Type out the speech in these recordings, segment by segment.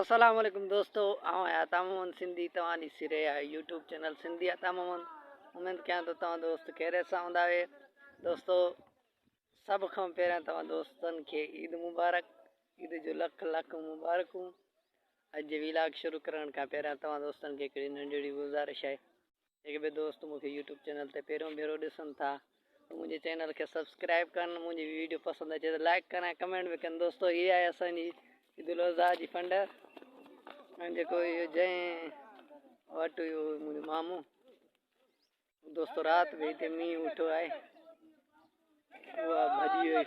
अस्सलाम वालेकुम दोस्तों, आऊं आया था मोहम्मद सिंधी तव्हां ॾिसी रहिया यूट्यूब चैनल सिंधी आता मोहम्मद। उम्मीद कयां थो तव्हां दोस्त खैरियत सां हूंदा वे। दोस्तों, सब खां पहिरियां तव्हां दोस्तनि खे ईद मुबारक, ईद जो लख लख मुबारकूं। अॼु जे व्लॉग शुरू करण खां पहिरियां तव्हां दोस्तनि खे हिकिड़ी नंढड़ी गुज़ारिश आहे। जेके बि दोस्त मूंखे यूट्यूब चैनल ते पहिरियों भेरो ॾिसनि था त मुंहिंजे चैनल खे सब्सक्राइब कनि, मुंहिंजी वीडियो पसंदि अचे त लाइक कनि ऐं कमेंट बि कनि। दोस्तों, हीअ आहे असांजी ईद उल अज़हा जी फंड ऐं जेको इहो जंहिं वटि हुयो मुंहिंजो मामू। दोस्तों, राति बि हिते मींहुं उठो आहे, उहा भॼी वई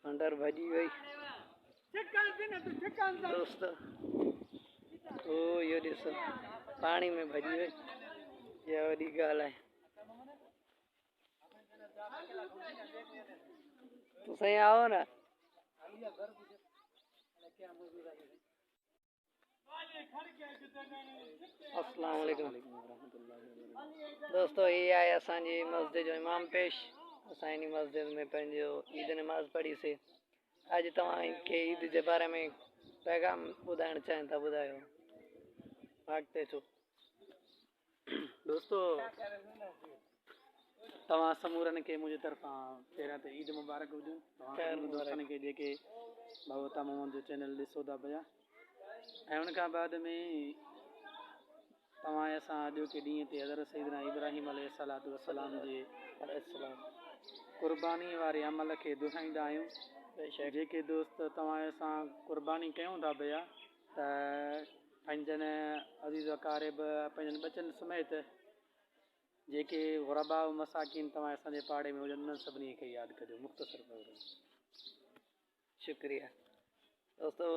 फंडर भॼी वई। दोस्त, ओ इहो ॾिसो पाणी में भॼी वई, इहा वॾी ॻाल्हि आहे। तो सही आओ ना। अस्सलाम वालेकुम दोस्तों, ये आहे असांजी मस्जिद जो इमाम पेश। असां इन मस्जिद में पंहिंजो ईद नमाज़ पढ़ीसीं। अॼु तव्हांखे ईद जे बारे में पैगाम ॿुधाइणु चाहिनि था, ॿुधायो अॻिते छो। दोस्तों, तव्हां समूरनि खे मुंहिंजी तरफ़ां पहिरियां त ईद मुबारक हुजूं। दोस्तनि खे जेके भगवता मोहम्मद जो चैनल ॾिसो था पिया, ऐं उन खां बाद में तव्हां असां अॼु के ॾींहं ते हज़रत सैयदना इब्राहिम अलैहिस्सलातु वस्सलाम जे क़ुर्बानी वारे अमल खे दुहाईंदा आहियूं। जेके दोस्त तव्हां असां क़ुर्बानी कयूं था पिया त पंहिंजनि अज़ीज़ अकारिब, पंहिंजनि बचनि समेत जेके ग़ुरबा मसाकिन तव्हां असांजे पाड़े में हुजनि, उन्हनि सभिनी खे यादि कजो। मुख़्तसर शुक्रिया दोस्तों।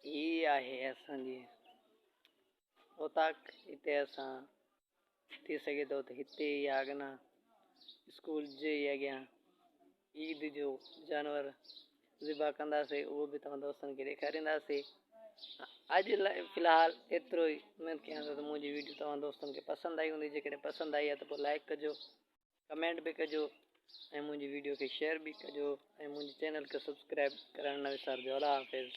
ही आहे असांजी ओताक। हिते असां थी सघे थो त हिते ई अॻिना स्कूल जे अॻियां ईद जो जानवर ज़िबा कंदासीं, उहो बि तव्हां दोस्तनि खे ॾेखारींदासीं। अॼु लाइ फ़िलहालु एतिरो ई। उमेद कयां थो त मुंहिंजी वीडियो तव्हां दोस्तनि खे पसंदि आई हूंदी। जेकॾहिं पसंदि आई आहे त पोइ लाइक कजो, कमेंट बि कजो ऐं मुंहिंजी वीडियो खे शेयर बि कजो ऐं मुंहिंजे चैनल खे सब्सक्राइब करणु न विसारिजो। अल्लाह हाफ़िज़।